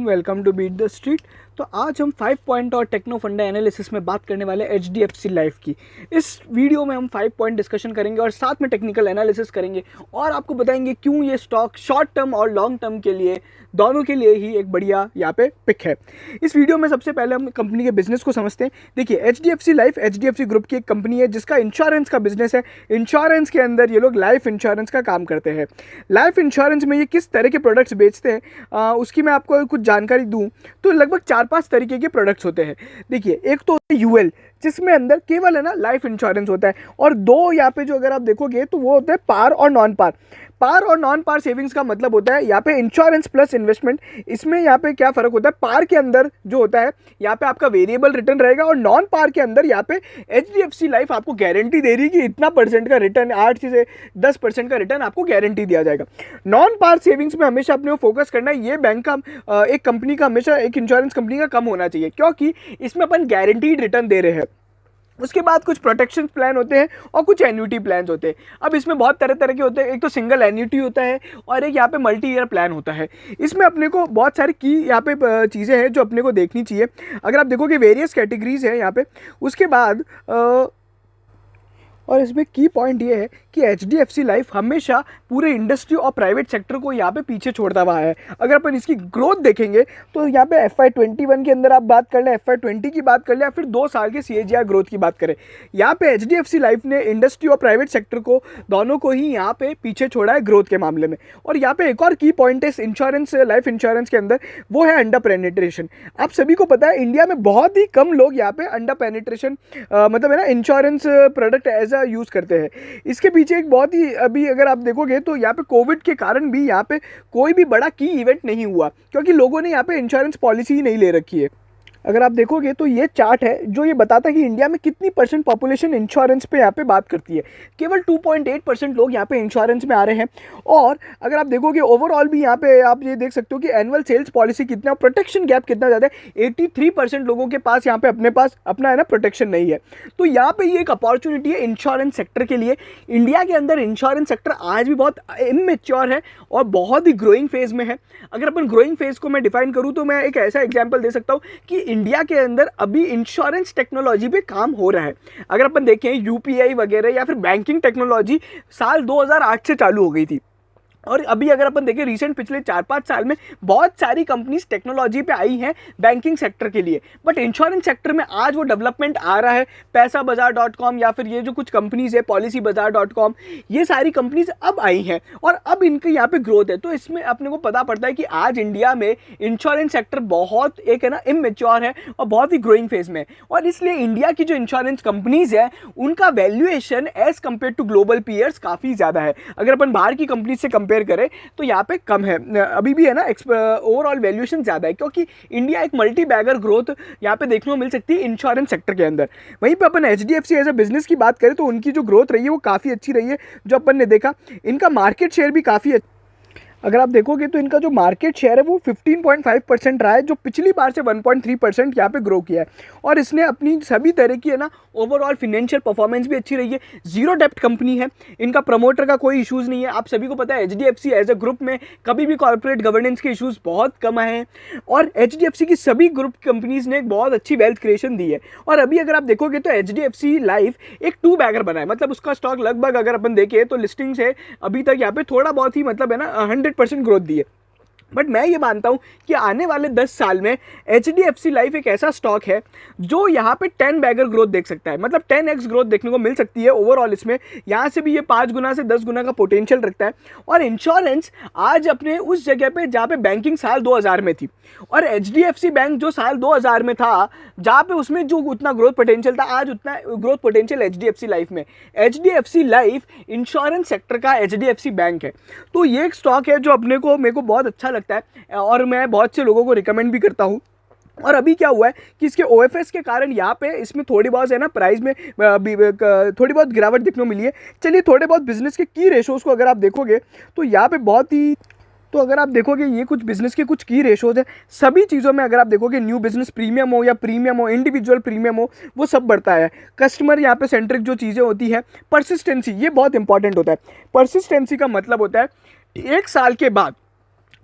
Welcome to beat the street. तो आज हम 5 पॉइंट और टेक्नो फंडा एनालिसिस में बात करने वाले HDFC लाइफ की। इस वीडियो में हम 5 पॉइंट डिस्कशन करेंगे और साथ में टेक्निकल एनालिसिस करेंगे और आपको बताएंगे क्यों ये स्टॉक शॉर्ट टर्म और लॉन्ग टर्म के लिए दोनों के लिए ही एक बढ़िया यहाँ पे पिक है। इस वीडियो में सबसे पहले हम कंपनी के बिजनेस को समझते हैं। देखिए, HDFC लाइफ HDFC ग्रुप की एक कंपनी है जिसका इंश्योरेंस का बिजनेस है। इंश्योरेंस के अंदर ये लोग लाइफ इंश्योरेंस का काम करते हैं। लाइफ इंश्योरेंस में ये किस तरह के प्रोडक्ट्स बेचते हैं उसकी मैं आपको कुछ जानकारी दूं तो लगभग 4-5 तरीके के प्रोडक्ट्स होते हैं। देखिए, एक तो यूएल जिसमें अंदर केवल है ना लाइफ इंश्योरेंस होता है, और दो यहाँ पे जो अगर आप देखोगे तो वो होता है पार और नॉन पार। पार और नॉन पार सेविंग्स का मतलब होता है यहाँ पे इंश्योरेंस प्लस इन्वेस्टमेंट। इसमें यहाँ पे क्या फर्क होता है, पार के अंदर जो होता है यहाँ पे आपका वेरिएबल रिटर्न रहेगा और नॉन पार के अंदर यहाँ पे HDFC लाइफ आपको गारंटी दे रही है कि इतना परसेंट का रिटर्न, 8 से 10% का रिटर्न आपको गारंटी दिया जाएगा। नॉन पार सेविंग्स में हमेशा अपने को फोकस करना है। ये बैंक का एक कंपनी का हमेशा एक इंश्योरेंस कंपनी का कम होना चाहिए क्योंकि इसमें अपन गारंटीड रिटर्न दे रहे हैं। उसके बाद कुछ प्रोटेक्शन प्लान होते हैं और कुछ एन्युटी प्लान्स होते हैं। अब इसमें बहुत तरह तरह के होते हैं। एक तो सिंगल एन्युटी होता है और एक यहाँ पे मल्टी ईयर प्लान होता है। इसमें अपने को बहुत सारी की यहाँ पे चीज़ें हैं जो अपने को देखनी चाहिए। अगर आप देखोगे वेरियस कैटेगरीज है यहाँ पे। उसके बाद और इसमें की पॉइंट ये है कि HDFC लाइफ हमेशा पूरे इंडस्ट्री और प्राइवेट सेक्टर को यहाँ पे पीछे छोड़ता हुआ है। अगर अपन इसकी ग्रोथ देखेंगे तो यहाँ पे FY21 के अंदर आप बात कर लें, FY20 की बात कर लें या फिर 2 साल के CAGR ग्रोथ की बात करें, यहाँ पे HDFC लाइफ ने इंडस्ट्री और प्राइवेट सेक्टर को दोनों को ही यहाँ पे पीछे छोड़ा है ग्रोथ के मामले में। और यहाँ पे एक और की पॉइंट है इंश्योरेंस, लाइफ इंश्योरेंस के अंदर, वो है अंडर पेनिट्रेशन। आप सभी को पता है इंडिया में बहुत ही कम लोग यहाँ पे अंडर पेनिट्रेशन मतलब है ना इंश्योरेंस प्रोडक्ट एज यूज करते हैं। इसके पीछे एक बहुत ही अभी अगर आप देखोगे तो यहाँ पे कोविड के कारण भी यहाँ पे कोई भी बड़ा की इवेंट नहीं हुआ क्योंकि लोगों ने यहाँ पे इंश्योरेंस पॉलिसी ही नहीं ले रखी है। अगर आप देखोगे तो ये चार्ट है जो ये बताता है कि इंडिया में कितनी % पॉपुलेशन इंश्योरेंस पे यहाँ पे बात करती है। केवल 2.8% लोग यहाँ पे इंश्योरेंस में आ रहे हैं। और अगर आप देखोगे ओवरऑल भी यहाँ पे आप ये देख सकते हो कि एनुअल सेल्स पॉलिसी कितना, प्रोटेक्शन गैप कितना ज़्यादा है। 83% लोगों के पास यहाँ पे अपने पास अपना है ना प्रोटेक्शन नहीं है। तो यहाँ पे ये एक अपॉर्चुनिटी है इंश्योरेंस सेक्टर के लिए। इंडिया के अंदर इंश्योरेंस सेक्टर आज भी बहुत इमेच्योर है और बहुत ही ग्रोइंग फेज में है। अगर अपन ग्रोइंग फेज को मैं डिफाइन करूँ तो मैं एक ऐसा एग्जाम्पल दे सकता हूँ कि इंडिया के अंदर अभी इंश्योरेंस टेक्नोलॉजी पे काम हो रहा है। अगर अपन देखें UPI वगैरह या फिर बैंकिंग टेक्नोलॉजी साल 2008 से चालू हो गई थी और अभी अगर अपन देखें रिसेंट पिछले 4-5 साल में बहुत सारी कंपनीज टेक्नोलॉजी पे आई हैं बैंकिंग सेक्टर के लिए। बट इंश्योरेंस सेक्टर में आज वो डेवलपमेंट आ रहा है। पैसाबाजार.com या फिर ये जो कुछ कंपनीज है policybazaar.com, ये सारी कंपनीज अब आई हैं और अब इनके यहाँ पे ग्रोथ है। तो इसमें अपने को पता पड़ता है कि आज इंडिया में इंश्योरेंस सेक्टर बहुत एक है ना इमेच्योर है और बहुत ही ग्रोइंग फेज में है। और इसलिए इंडिया की जो इंश्योरेंस कंपनीज है उनका valuation as compare to global peers काफ़ी ज़्यादा है। अगर अपन बाहर की कंपनीज से कंपेयर करें तो यहाँ पे कम है, अभी भी है ना ओवरऑल वैल्यूएशन ज्यादा है क्योंकि इंडिया एक मल्टी बैगर ग्रोथ यहाँ पे देखने को मिल सकती है इंश्योरेंस सेक्टर के अंदर। वहीं पे अपन HDFC एज अ बिजनेस की बात करें तो उनकी जो ग्रोथ रही है वो काफी अच्छी रही है। जो अपन ने देखा इनका मार्केट शेयर भी काफी अगर आप देखोगे तो इनका जो मार्केट शेयर है वो 15.5% रहा है, जो पिछली बार से 1.3% यहाँ पे ग्रो किया है। और इसने अपनी सभी तरह की है ना ओवरऑल फिनेंशियल परफॉर्मेंस भी अच्छी रही है। जीरो डेप्ट कंपनी है, इनका प्रमोटर का कोई इश्यूज़ नहीं है। आप सभी को पता है HDFC एज अ ग्रुप में कभी भी कॉर्पोरेट गवर्नेंस के इशूज़ बहुत कम आए हैं और HDFC की सभी ग्रुप कंपनीज ने एक बहुत अच्छी वेल्थ क्रिएशन दी है। और अभी अगर आप देखोगे तो HDFC लाइफ एक 2 बैगर बना है, मतलब उसका स्टॉक लगभग अगर अपन देखें तो लिस्टिंग से अभी तक यहाँ पे थोड़ा बहुत ही मतलब है ना 100% ग्रोथ दी है। बट मैं ये मानता हूँ कि आने वाले 10 साल में HDFC लाइफ एक ऐसा स्टॉक है जो यहाँ पे 10 बैगर ग्रोथ देख सकता है, मतलब 10x ग्रोथ देखने को मिल सकती है ओवरऑल। इसमें यहाँ से भी ये 5 गुना से 10 गुना का पोटेंशियल रखता है। और इंश्योरेंस आज अपने उस जगह पे जहाँ पे बैंकिंग साल 2000 में थी और HDFC बैंक जो साल 2000 में था जहाँ पे उसमें जो उतना ग्रोथ पोटेंशियल था आज उतना ग्रोथ पोटेंशियल HDFC लाइफ में। HDFC लाइफ इंश्योरेंस सेक्टर का HDFC बैंक है। तो ये एक स्टॉक है जो अपने को मेरे को बहुत अच्छा लगता है और मैं बहुत से लोगों को रिकमेंड भी करता हूँ। और अभी क्या हुआ है कि इसके OFS के कारण यहाँ पे इसमें थोड़ी बहुत है ना प्राइस में थोड़ी बहुत गिरावट देखने को मिली है। चलिए थोड़े बहुत बिजनेस के की रेशोज़ को अगर आप देखोगे तो यहाँ पे बहुत ही तो अगर आप देखोगे ये कुछ बिजनेस के कुछ की रेशोज है। सभी चीज़ों में अगर आप देखोगे न्यू बिजनेस प्रीमियम हो या प्रीमियम हो, इंडिविजुअल प्रीमियम हो, वो सब बढ़ता है। कस्टमर यहाँ पे सेंट्रिक जो चीज़ें होती है, परसिस्टेंसी ये बहुत इंपॉर्टेंट होता है। परसिस्टेंसी का मतलब होता है 1 साल के बाद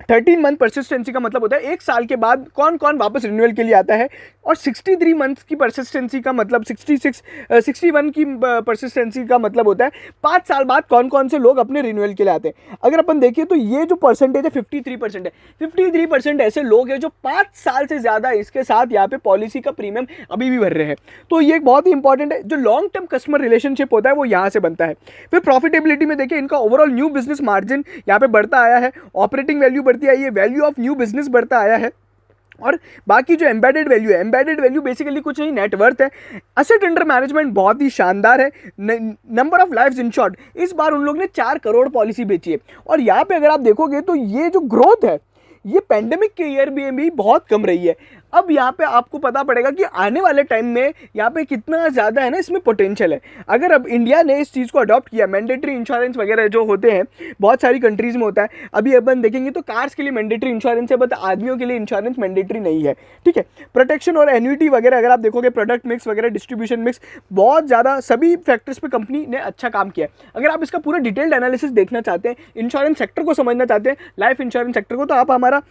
13 मंथ परसिस्टेंसी का मतलब होता है 1 साल के बाद कौन कौन वापस रिन्यूअल के लिए आता है, और 63 मंथ्स की परसिस्टेंसी का मतलब 61 की परसिस्टेंसी का मतलब होता है 5 साल बाद कौन कौन से लोग अपने रिन्यूअल के लिए आते हैं। अगर अपन देखिए तो ये जो परसेंटेज है 53% है। 53% ऐसे लोग हैं जो 5 साल से ज़्यादा इसके साथ यहाँ पे पॉलिसी का प्रीमियम अभी भी भर रहे हैं। तो ये एक बहुत ही इंपॉर्टेंट है, जो लॉन्ग टर्म कस्टमर रिलेशनशिप होता है वो यहाँ से बनता है। फिर प्रॉफिटेबिलिटी में देखिए इनका ओवरऑल न्यू बिजनेस मार्जिन यहाँ पे बढ़ता आया है, ऑपरेटिंग वैल्यू बढ़ती आई है, वैल्यू ऑफ न्यू बिजनेस बढ़ता आया है, और बाकी जो एम्बेडेड वैल्यू है, एम्बेडेड वैल्यू बेसिकली कुछ नहीं नेटवर्थ है। असेट अंडर मैनेजमेंट बहुत ही शानदार है। नंबर ऑफ लाइव्स इंश्योर्ड, इस बार उन लोग ने 4 करोड़ पॉलिसी बेची है। और यहाँ पे अगर आप देखोगे तो ये जो ग्रोथ है ये पेंडेमिक के ईयर में भी बहुत कम रही है। अब यहाँ पे आपको पता पड़ेगा कि आने वाले टाइम में यहाँ पे कितना ज़्यादा है ना इसमें पोटेंशियल है। अगर अब इंडिया ने इस चीज़ को अडॉप्ट किया, मैंडेटरी इंश्योरेंस वगैरह जो होते हैं बहुत सारी कंट्रीज़ में होता है। अभी अपन देखेंगे तो कार्स के लिए मैंडेटरी इंश्योरेंस है, बट आदमियों के लिए इंश्योरेंस मैंडेटरी नहीं है, ठीक है। प्रोटेक्शन और एन्युटी वगैरह अगर आप देखोगे, प्रोडक्ट मिक्स वगैरह, डिस्ट्रीब्यूशन मिक्स, बहुत ज़्यादा सभी फैक्टर्स पे कंपनी ने अच्छा काम किया है। अगर आप इसका पूरा डिटेल्ड एनालिसिस देखना चाहते हैं, इंश्योरेंस सेक्टर को समझना चाहते हैं, लाइफ इंश्योरेंस सेक्टर को, तो आप हमारा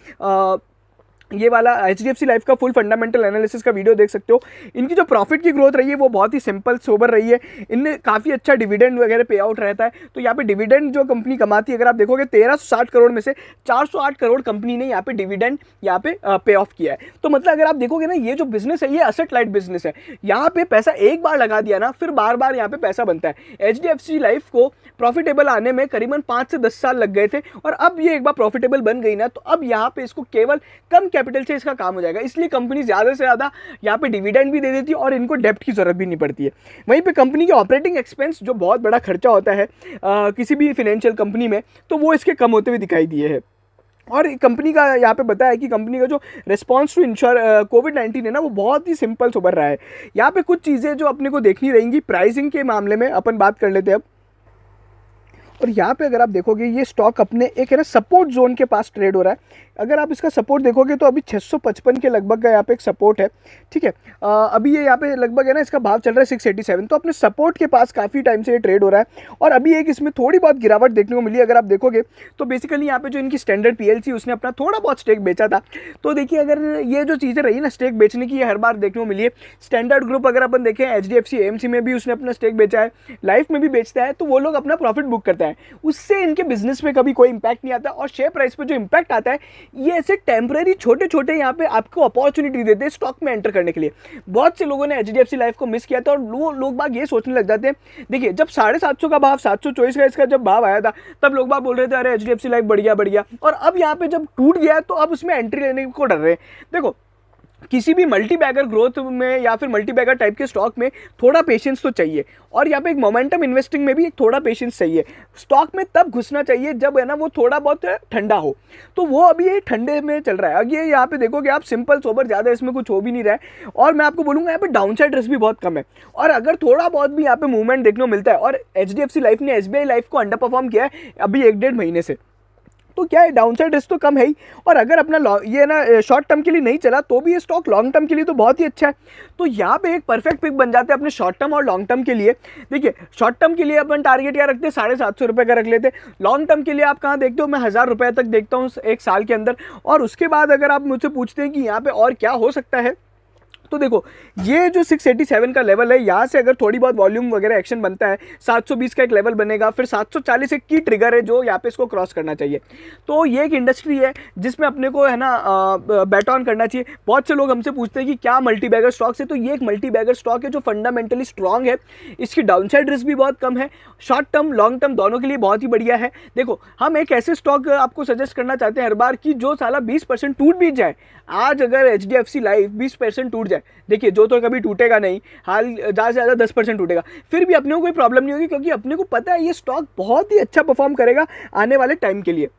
ये वाला HDFC लाइफ का फुल फंडामेंटल एनालिसिस का वीडियो देख सकते हो। इनकी जो प्रॉफिट की ग्रोथ रही है वो बहुत ही सिंपल सोबर रही है। इनमें काफ़ी अच्छा डिविडेंड वगैरह पे आउट रहता है। तो यहाँ पे डिविडेंड जो कंपनी कमाती है, अगर आप देखोगे 1360 करोड़ में से 408 करोड़ कंपनी ने यहाँ पे डिविडेंड यहाँ पे पे ऑफ किया है। तो मतलब अगर आप देखोगे ना, ये जो बिजनेस है ये असेट लाइट बिजनेस है। यहाँ पे पैसा एक बार लगा दिया ना, फिर बार बार यहाँ पे पैसा बनता है। HDFC लाइफ को प्रॉफिटेबल आने में करीबन 5 से 10 साल लग गए थे, और अब ये एक बार प्रॉफिटेबल बन गई ना, तो अब यहाँ पे इसको केवल कम कैपिटल से इसका काम हो जाएगा। इसलिए कंपनी ज़्यादा से ज़्यादा यहाँ पे डिविडेंड भी दे देती है और इनको डेप्ट की ज़रूरत भी नहीं पड़ती है। वहीं पे कंपनी के ऑपरेटिंग एक्सपेंस जो बहुत बड़ा खर्चा होता है किसी भी फाइनेंशियल कंपनी में, तो वो इसके कम होते हुए दिखाई दिए है। और कंपनी का यहाँ पे बताया है कि कंपनी का जो रिस्पॉन्स टू कोविड-19 है ना, वो बहुत ही सिंपल सोबर रहा है। यहाँ पे कुछ चीज़ें जो अपने को देखनी रहेंगी, प्राइसिंग के मामले में अपन बात कर लेते हैं अब। और यहाँ पे अगर आप देखोगे ये स्टॉक अपने एक है ना सपोर्ट जोन के पास ट्रेड हो रहा है। अगर आप इसका सपोर्ट देखोगे तो अभी 655 के लगभग का यहाँ पे एक सपोर्ट है, ठीक है। अभी ये यहाँ पे लगभग है ना इसका भाव चल रहा है 687, तो अपने सपोर्ट के पास काफ़ी टाइम से ये ट्रेड हो रहा है। और अभी एक इसमें थोड़ी बहुत गिरावट देखने को मिली। अगर आप देखोगे तो बेसिकली यहाँ पे जो इनकी स्टैंडर्ड PLC उसने अपना थोड़ा बहुत स्टेक बेचा था। तो देखिए अगर ये जो चीज़ें रही ना स्टेक बेचने की, ये हर बार देखने को मिली है। स्टैंडर्ड ग्रुप अगर अपन देखें, HDFC AMC में भी उसने अपना स्टेक बेचा है, लाइफ में भी बेचता है, तो वो लोग अपना प्रॉफिट बुक करता है, उससे इनके बिजनेस में कभी कोई इंपैक्ट नहीं आता। और शेयर प्राइस पे जो इंपैक्ट आता है ये ऐसे टेम्परेरी छोटे छोटे यहाँ पे आपको अपॉर्चुनिटी देते हैं स्टॉक में एंटर करने के लिए। बहुत से लोगों ने HDFC लाइफ को मिस किया था, और लोग बाग ये सोचने लग जाते हैं। देखिए जब 750 का भाव, 724 का इसका जब भाव आया था, तब लोग बाग बोल रहे थे अरे HDFC लाइफ बढ़िया बढ़िया, और अब यहाँ पे जब टूट गया तो अब उसमें एंट्री लेने को डर रहे हैं। देखो किसी भी मल्टी बैगर ग्रोथ में या फिर मल्टी बैगर टाइप के स्टॉक में थोड़ा पेशेंस तो चाहिए, और यहाँ पे एक मोमेंटम इन्वेस्टिंग में भी एक थोड़ा पेशेंस चाहिए। स्टॉक में तब घुसना चाहिए जब है ना वो थोड़ा बहुत ठंडा हो, तो वो अभी ये ठंडे में चल रहा है। अब ये यहाँ पे देखोगे आप सिंपल सोबर, ज़्यादा इसमें कुछ हो भी नहीं रहा है। और मैं आपको बोलूँगा यहाँ पे डाउन साइड रिस्क भी बहुत कम है, और अगर थोड़ा बहुत भी यहाँ पे मूवमेंट देखने को मिलता है, और HDFC लाइफ ने SBI लाइफ को अंडर परफॉर्म किया है अभी 1-1.5 महीने से, तो क्या है डाउनसाइड रिस्क तो कम है ही। और अगर अपना ये ना शॉर्ट टर्म के लिए नहीं चला तो भी ये स्टॉक लॉन्ग टर्म के लिए तो बहुत ही अच्छा है। तो यहाँ पे एक परफेक्ट पिक बन जाते हैं अपने शॉर्ट टर्म और लॉन्ग टर्म के लिए। देखिए शॉर्ट टर्म के लिए अपन टारगेट क्या रखते हैं, 750 रुपये का रख लेते हैं। लॉन्ग टर्म के लिए आप कहाँ देखते हो, मैं 1000 रुपये तक देखता हूँ एक साल के अंदर। और उसके बाद अगर आप मुझसे पूछते हैं कि यहाँ पे और क्या हो सकता है, तो देखो ये जो 687 का लेवल है, यहाँ से अगर थोड़ी बहुत वॉल्यूम वगैरह एक्शन बनता है, 720 का एक लेवल बनेगा, फिर 740 एक की ट्रिगर है जो यहाँ पे इसको क्रॉस करना चाहिए। तो ये एक इंडस्ट्री है जिसमें अपने को है ना बैट ऑन करना चाहिए। बहुत से लोग हमसे पूछते हैं कि क्या मल्टी बैगर स्टॉक्स है, तो ये एक मल्टी बैगर स्टॉक है जो फंडामेंटली स्ट्रॉन्ग है, इसकी डाउनसाइड रिस्क भी बहुत कम है, शॉर्ट टर्म लॉन्ग टर्म दोनों के लिए बहुत ही बढ़िया है। देखो हम एक ऐसे स्टॉक आपको सजेस्ट करना चाहते हैं हर बार कि जो साला 20% टूट भी जाए। आज अगर HDFC लाइफ 20% टूट जाए, देखिए जो तो कभी टूटेगा नहीं, हाल ज़्यादा से ज़्यादा 10% टूटेगा, फिर भी अपने को कोई प्रॉब्लम नहीं होगी, क्योंकि अपने को पता है ये स्टॉक बहुत ही अच्छा परफॉर्म करेगा आने वाले टाइम के लिए,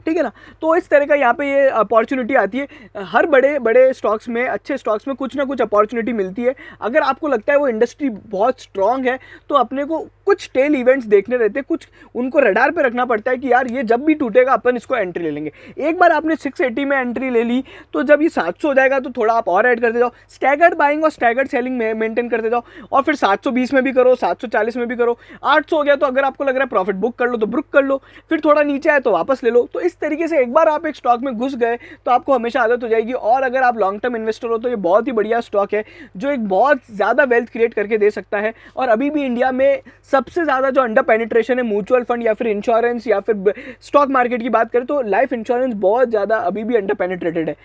ठीक है ना। तो इस तरह का यहाँ पे ये अपॉर्चुनिटी आती है। हर बड़े बड़े स्टॉक्स में, अच्छे स्टॉक्स में कुछ ना कुछ अपॉर्चुनिटी मिलती है। अगर आपको लगता है वो इंडस्ट्री बहुत स्ट्रांग है, तो अपने को कुछ टेल इवेंट्स देखने रहते हैं, कुछ उनको रडार पे रखना पड़ता है कि यार ये जब भी टूटेगा अपन इसको एंट्री ले लेंगे। एक बार आपने 680 में एंट्री ले ली, तो जब ये 700 हो जाएगा तो थोड़ा आप और ऐड करते जाओ, स्टैगर्ड बाइंग और स्टैगर्ड सेलिंग में मेंटेन करते जाओ, और फिर 720 में भी करो, 740 में भी करो, 800 हो गया तो अगर आपको लग रहा है प्रॉफिट बुक कर लो तो बुक कर लो, फिर थोड़ा नीचे आए तो वापस ले लो। तो इस तरीके से एक बार आप एक स्टॉक में घुस गए तो आपको हमेशा आदत हो जाएगी। और अगर आप लॉन्ग टर्म इन्वेस्टर हो तो ये बहुत ही बढ़िया स्टॉक है जो एक बहुत ज़्यादा वेल्थ क्रिएट करके दे सकता है। और अभी भी इंडिया में सबसे ज़्यादा जो अंडर पेनिट्रेशन है म्यूचुअल फंड या फिर इंश्योरेंस या फिर स्टॉक मार्केट की बात करें तो लाइफ इंश्योरेंस बहुत ज़्यादा अभी भी अंडर पेनिट्रेटेड है।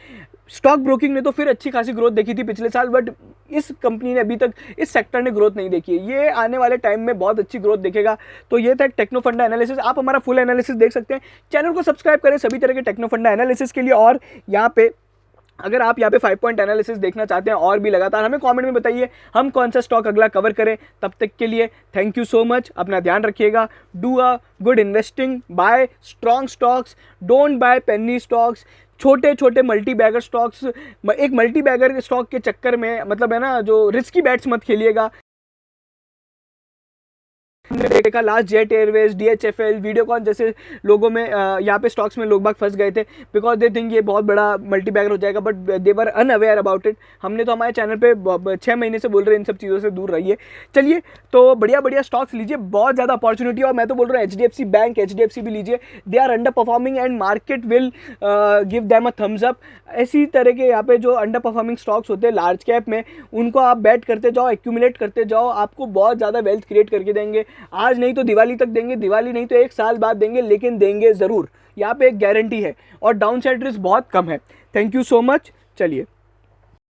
स्टॉक ब्रोकिंग ने तो फिर अच्छी खासी ग्रोथ देखी थी पिछले साल, बट इस कंपनी ने अभी तक, इस सेक्टर ने ग्रोथ नहीं देखी है। ये आने वाले टाइम में बहुत अच्छी ग्रोथ देखेगा। तो ये था टेक्नो फंडा एनालिसिस। आप हमारा फुल एनालिसिस देख सकते हैं। चैनल को सब्सक्राइब करें सभी तरह के टेक्नो फंडा एनालिसिस के लिए। और यहाँ पे अगर आप यहाँ पे 5 पॉइंट एनालिसिस देखना चाहते हैं और भी लगातार, हमें कमेंट में बताइए हम कौन सा स्टॉक अगला कवर करें। तब तक के लिए थैंक यू सो मच। अपना ध्यान रखिएगा। Do a good investing, bye strong stocks, don't buy penny stocks, छोटे छोटे मल्टी बैगर स्टॉक्स। एक मल्टी बैगर स्टॉक के चक्कर में मतलब है ना, जो रिस्की बैट्स मत खेलिएगा। हमने देखा last jet Airways, DHFL, Videocon जैसे लोगों में यहाँ पे स्टॉक्स में लोग बाग फंस गए थे बिकॉज दे थिंक ये बहुत बड़ा मल्टीबैगर हो जाएगा, but they were unaware about it. हमने तो हमारे चैनल पे 6 महीने से बोल रहे हैं इन सब चीज़ों से दूर रहिए। चलिए, तो बढ़िया बढ़िया स्टॉक्स लीजिए, बहुत ज़्यादा अपॉर्चुनिटी। और मैं तो बोल रहा हूँ HDFC बैंक, HDFC भी लीजिए। They are underperforming and market will give them a thumbs up. ऐसी तरह के यहाँ पे जो अंडर परफॉर्मिंग स्टॉक्स होते हैं लार्ज कैप में, उनको आप बैट करते जाओ, एक्यूमुलेट करते जाओ, आपको बहुत ज़्यादा वेल्थ क्रिएट करके देंगे। आज नहीं तो दिवाली तक देंगे, दिवाली नहीं तो 1 साल बाद देंगे, लेकिन देंगे ज़रूर। यहाँ पे एक गारंटी है और डाउन साइड रिस्क बहुत कम है। Thank you so much. चलिए।